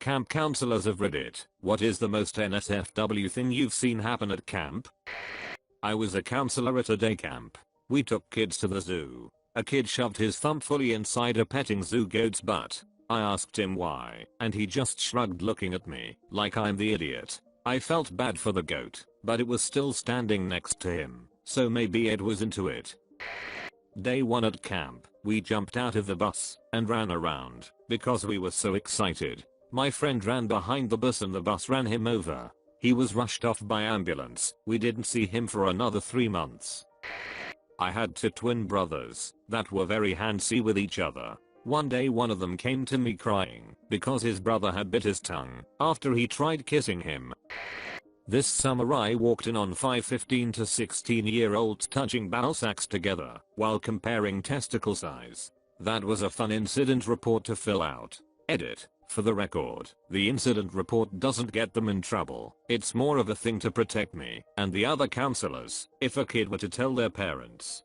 camp counselors of Reddit, what is the most NSFW thing you've seen happen at camp? I was a counselor at a day camp. We took kids to the zoo. A kid shoved his thumb fully inside a petting zoo goat's butt. I asked him why, and he just shrugged, looking at me like I'm the idiot. I felt bad for the goat, but it was still standing next to him, so maybe it was into it. Day 1 at camp, we jumped out of the bus and ran around because we were so excited. My friend ran behind the bus and the bus ran him over. He was rushed off by ambulance. We didn't see him for another 3 months. I had 2 twin brothers that were very handsy with each other. One day one of them came to me crying because his brother had bit his tongue after he tried kissing him. This summer I walked in on 5 15 to 16-year-olds touching ball sacks together while comparing testicle size. That was a fun incident report to fill out. Edit. For the record, the incident report doesn't get them in trouble. It's more of a thing to protect me and the other counselors if a kid were to tell their parents.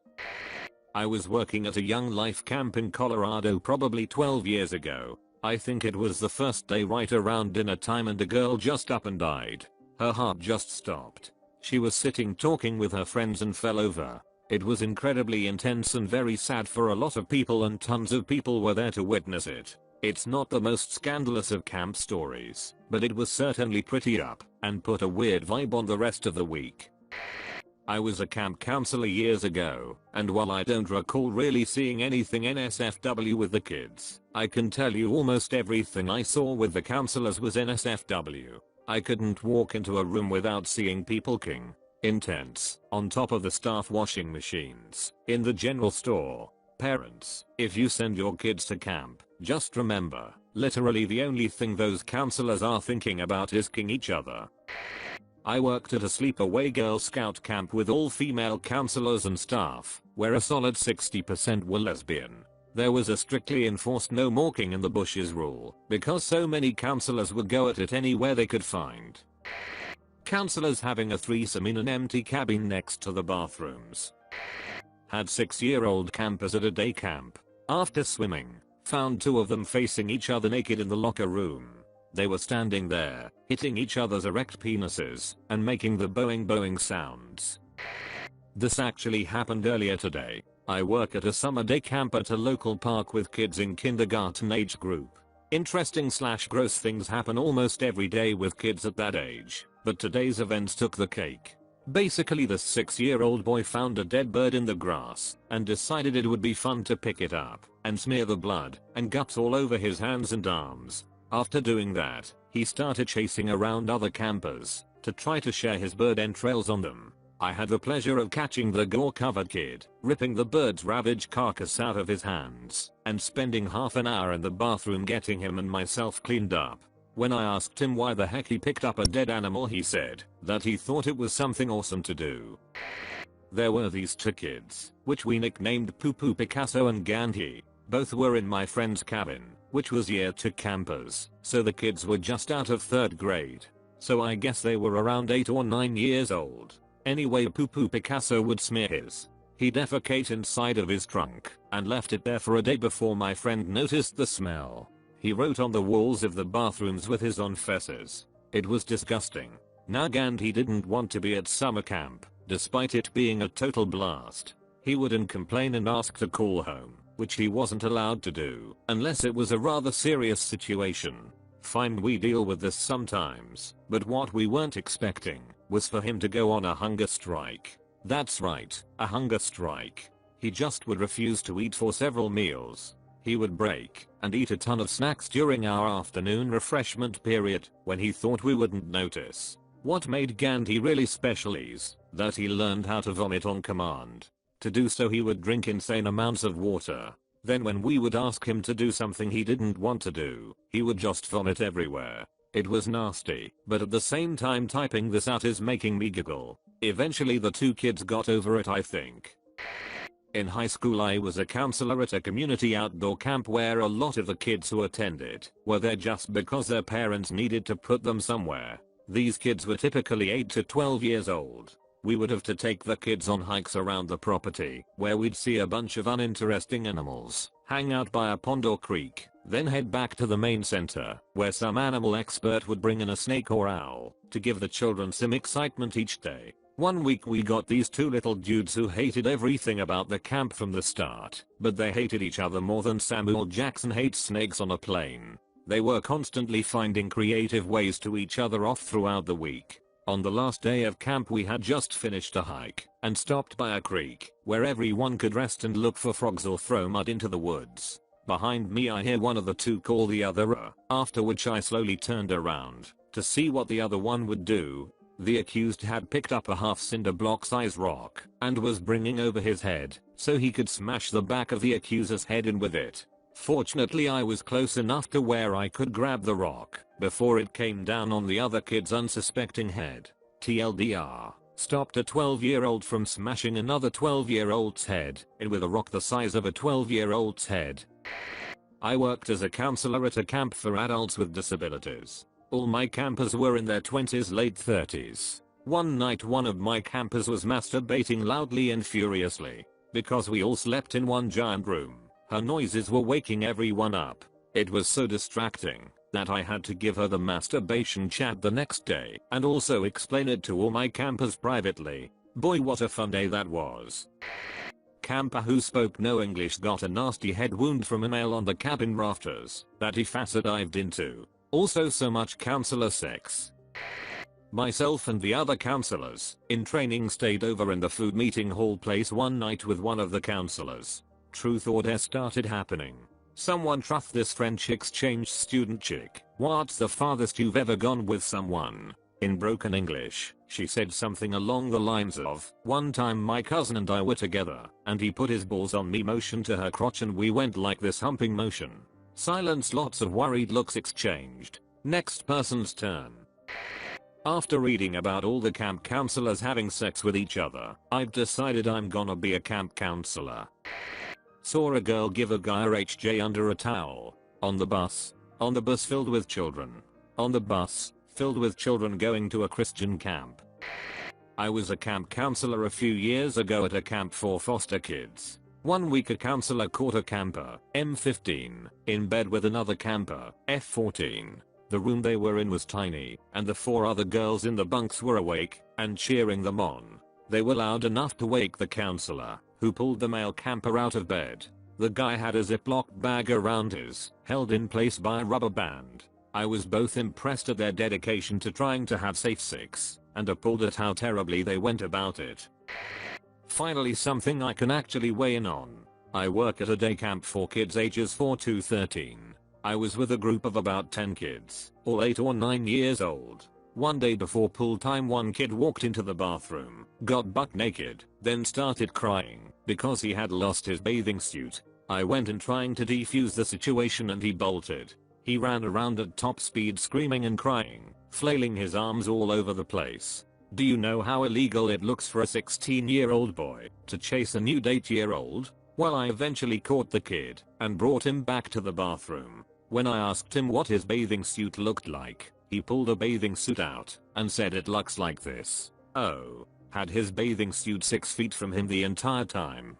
I was working at a young life camp in Colorado probably 12 years ago. I think it was the first day right around dinner time, and a girl just up and died. Her heart just stopped. She was sitting talking with her friends and fell over. It was incredibly intense and very sad for a lot of people, and tons of people were there to witness it. It's not the most scandalous of camp stories, but it was certainly pretty up and put a weird vibe on the rest of the week. I was a camp counselor years ago, and while I don't recall really seeing anything NSFW with the kids, I can tell you almost everything I saw with the counselors was NSFW. I couldn't walk into a room without seeing people king. Intense. On top of the staff washing machines. In the general store. Parents, if you send your kids to camp, just remember, literally the only thing those counselors are thinking about is king each other. I worked at a sleepaway Girl Scout camp with all female counselors and staff, where a solid 60% were lesbian. There was a strictly enforced no walking in the bushes rule, because so many counselors would go at it anywhere they could find. Counselors having a threesome in an empty cabin next to the bathrooms. Had 6-year-old campers at a day camp. After swimming, found 2 of them facing each other naked in the locker room. They were standing there, hitting each other's erect penises and making the boing sounds. This actually happened earlier today. I work at a summer day camp at a local park with kids in kindergarten age group. Interesting / gross things happen almost every day with kids at that age, but today's events took the cake. Basically, this 6-year-old boy found a dead bird in the grass and decided it would be fun to pick it up and smear the blood and guts all over his hands and arms. After doing that, he started chasing around other campers to try to share his bird entrails on them. I had the pleasure of catching the gore-covered kid, ripping the bird's ravaged carcass out of his hands, and spending half an hour in the bathroom getting him and myself cleaned up. When I asked him why the heck he picked up a dead animal, he said that he thought it was something awesome to do. There were these 2 kids, which we nicknamed Poo Poo Picasso and Gandhi. Both were in my friend's cabin, which was year 2 campers, so the kids were just out of 3rd grade. So I guess they were around 8 or 9 years old. Anyway, Poo Poo Picasso would smear his. He'd defecate inside of his trunk and left it there for a day before my friend noticed the smell. He wrote on the walls of the bathrooms with his own feces. It was disgusting. Now Gandhi didn't want to be at summer camp, despite it being a total blast. He wouldn't complain and ask to call home, which he wasn't allowed to do, unless it was a rather serious situation. Fine, we deal with this sometimes, but what we weren't expecting was for him to go on a hunger strike. That's right, a hunger strike. He just would refuse to eat for several meals. He would break and eat a ton of snacks during our afternoon refreshment period when he thought we wouldn't notice. What made Gandhi really special is that he learned how to vomit on command. To do so, he would drink insane amounts of water. Then when we would ask him to do something he didn't want to do, he would just vomit everywhere. It was nasty, but at the same time typing this out is making me giggle. Eventually the 2 kids got over it, I think. In high school I was a counselor at a community outdoor camp where a lot of the kids who attended were there just because their parents needed to put them somewhere. These kids were typically 8 to 12 years old. We would have to take the kids on hikes around the property where we'd see a bunch of uninteresting animals hang out by a pond or creek, then head back to the main center, where some animal expert would bring in a snake or owl, to give the children some excitement each day. One week we got these two little dudes who hated everything about the camp from the start, but they hated each other more than Samuel Jackson hates snakes on a plane. They were constantly finding creative ways to each other off throughout the week. On the last day of camp we had just finished a hike and stopped by a creek where everyone could rest and look for frogs or throw mud into the woods. Behind me I hear one of the two call the other after which I slowly turned around to see what the other one would do. The accused had picked up a half cinder block size rock and was bringing over his head so he could smash the back of the accuser's head in with it. Fortunately I was close enough to where I could grab the rock before it came down on the other kid's unsuspecting head. TLDR, stopped a 12-year-old from smashing another 12-year-old's head in with a rock the size of a 12-year-old's head. I worked as a counselor at a camp for adults with disabilities. All my campers were in their 20s, late 30s. One night one of my campers was masturbating loudly and furiously. Because we all slept in one giant room, her noises were waking everyone up. It was so distracting that I had to give her the masturbation chat the next day and also explain it to all my campers privately. Boy, what a fun day that was. Camper who spoke no English got a nasty head wound from a nail on the cabin rafters that he facet dived into. Also so much counselor sex. Myself and the other counselors in training stayed over in the food meeting hall place one night with one of the counselors. Truth or dare started happening. Someone truthed this French exchange student chick, "What's the farthest you've ever gone with someone?" In broken English, she said something along the lines of, "One time my cousin and I were together, and he put his balls on me," motion to her crotch, and we went like this humping motion. Silence, lots of worried looks exchanged. Next person's turn. After reading about all the camp counselors having sex with each other, I've decided I'm gonna be a camp counselor. Saw a girl give a guy a HJ under a towel. On the bus. On the bus filled with children. On the bus filled with children going to a Christian camp. I was a camp counselor a few years ago at a camp for foster kids. One week a counselor caught a camper, M15, in bed with another camper, F14. The room they were in was tiny, and the 4 other girls in the bunks were awake and cheering them on. They were loud enough to wake the counselor, who pulled the male camper out of bed. The guy had a Ziploc bag around his, held in place by a rubber band. I was both impressed at their dedication to trying to have safe sex, and appalled at how terribly they went about it. Finally, something I can actually weigh in on. I work at a day camp for kids ages 4 to 13. I was with a group of about 10 kids, all 8 or 9 years old. One day before pool time, one kid walked into the bathroom, got buck naked, then started crying because he had lost his bathing suit. I went in trying to defuse the situation and he bolted. He ran around at top speed screaming and crying, flailing his arms all over the place. Do you know how illegal it looks for a 16-year-old boy to chase a nude 8-year-old? Well, I eventually caught the kid and brought him back to the bathroom. When I asked him what his bathing suit looked like, he pulled a bathing suit out and said it looks like this. Oh, had his bathing suit 6 feet from him the entire time.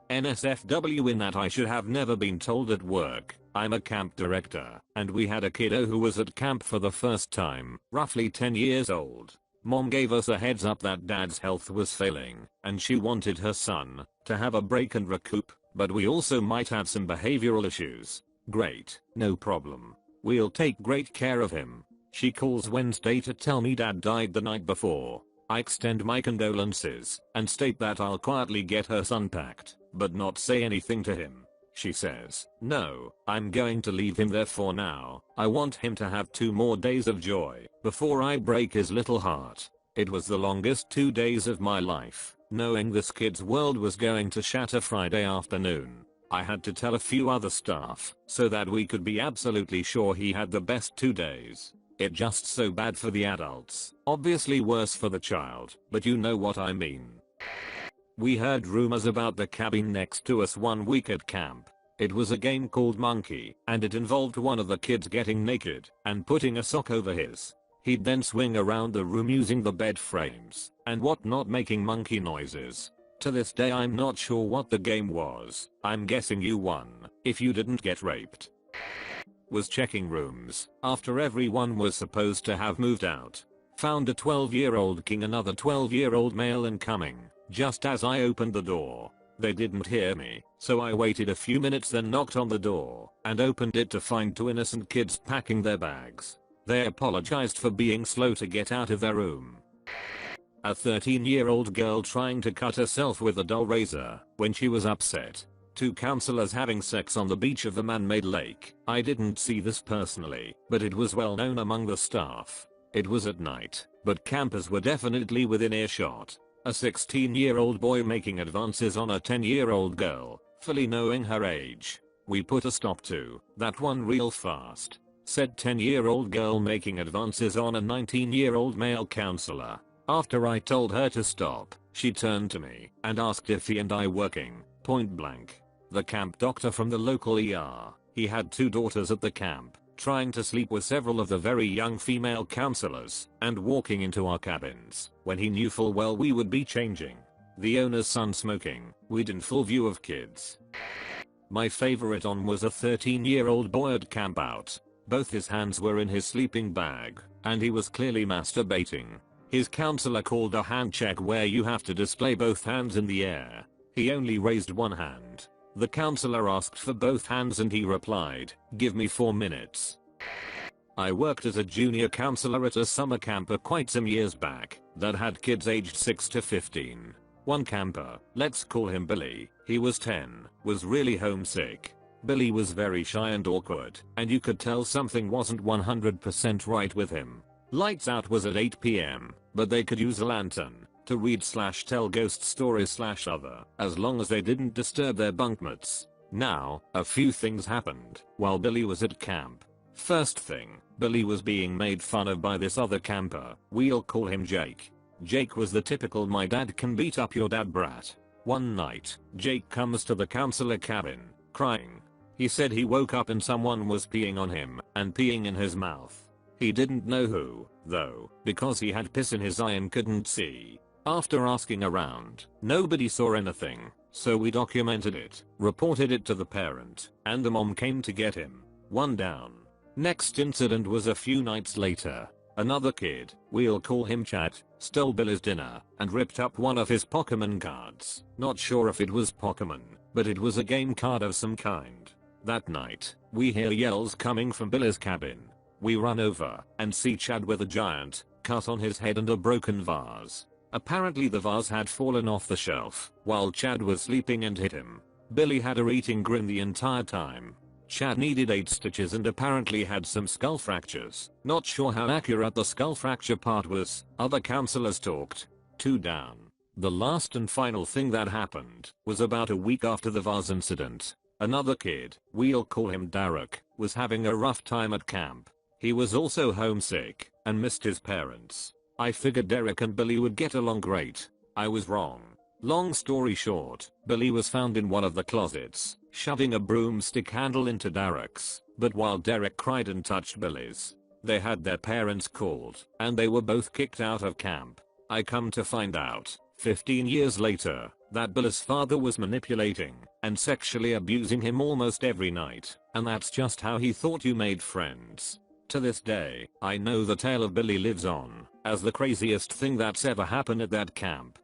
NSFW in that I should have never been told at work. I'm a camp director, and we had a kiddo who was at camp for the first time, roughly 10 years old. Mom gave us a heads up that dad's health was failing, and she wanted her son to have a break and recoup, but we also might have some behavioral issues. Great, no problem. We'll take great care of him. She calls Wednesday to tell me dad died the night before. I extend my condolences and state that I'll quietly get her son packed, but not say anything to him. She says, "No, I'm going to leave him there for now. I want him to have 2 more days of joy before I break his little heart." It was the longest 2 days of my life, knowing this kid's world was going to shatter Friday afternoon. I had to tell a few other staff so that we could be absolutely sure he had the best 2 days. It just so bad for the adults, obviously worse for the child, but you know what I mean. We heard rumors about the cabin next to us one week at camp. It was a game called Monkey, and it involved one of the kids getting naked and putting a sock over his. He'd then swing around the room using the bed frames and whatnot, making monkey noises. To this day I'm not sure what the game was. I'm guessing you won if you didn't get raped. Was checking rooms after everyone was supposed to have moved out. Found a 12-year-old king, another 12-year-old male incoming. Just as I opened the door, they didn't hear me, so I waited a few minutes, then knocked on the door and opened it to find two innocent kids packing their bags. They apologized for being slow to get out of their room. A 13-year-old girl trying to cut herself with a dull razor when she was upset. Two counselors having sex on the beach of a man-made lake. I didn't see this personally, but it was well known among the staff. It was at night, but campers were definitely within earshot. A 16-year-old boy making advances on a 10-year-old girl, fully knowing her age. We put a stop to that one real fast. Said 10-year-old girl making advances on a 19-year-old male counselor. After I told her to stop, she turned to me and asked if he and I working, point blank. The camp doctor from the local ER, he had two daughters at the camp, trying to sleep with several of the very young female counselors and walking into our cabins when he knew full well we would be changing. The owner's son smoking weed in full view of kids. My favorite on was a 13-year-old boy at camp out. Both his hands were in his sleeping bag and he was clearly masturbating. His counselor called a hand check where you have to display both hands in the air. He only raised one hand. The counselor asked for both hands and he replied, "Give me 4 minutes." I worked as a junior counselor at a summer camper quite some years back that had kids aged 6 to 15. One camper, let's call him Billy, he was 10, was really homesick. Billy was very shy and awkward, and you could tell something wasn't 100% right with him. Lights out was at 8 p.m, but they could use a lantern to read/tell ghost stories/other, as long as they didn't disturb their bunkmates. Now, a few things happened while Billy was at camp. First thing, Billy was being made fun of by this other camper. We'll call him Jake. Jake was the typical "my dad can beat up your dad" brat. One night, Jake comes to the counselor cabin, crying. He said he woke up and someone was peeing on him and peeing in his mouth. He didn't know who, though, because he had piss in his eye and couldn't see. After asking around, nobody saw anything, so we documented it, reported it to the parent, and the mom came to get him. One down. Next incident was a few nights later. Another kid, we'll call him Chad, stole Billy's dinner and ripped up one of his Pokemon cards. Not sure if it was Pokemon, but it was a game card of some kind. That night, we hear yells coming from Billy's cabin. We run over and see Chad with a giant cut on his head and a broken vase. Apparently the vase had fallen off the shelf while Chad was sleeping and hit him. Billy had a eating grin the entire time. Chad needed 8 stitches and apparently had some skull fractures. Not sure how accurate the skull fracture part was. Other counselors talked. 2 down. The last and final thing that happened was about a week after the vase incident. Another kid, we'll call him Derek, was having a rough time at camp. He was also homesick and missed his parents. I figured Derek and Billy would get along great. I was wrong. Long story short, Billy was found in one of the closets, shoving a broomstick handle into Derek's, but while Derek cried and touched Billy's, they had their parents called, and they were both kicked out of camp. I come to find out, 15 years later, that Billy's father was manipulating and sexually abusing him almost every night, and that's just how he thought you made friends. To this day, I know the tale of Billy lives on as the craziest thing that's ever happened at that camp.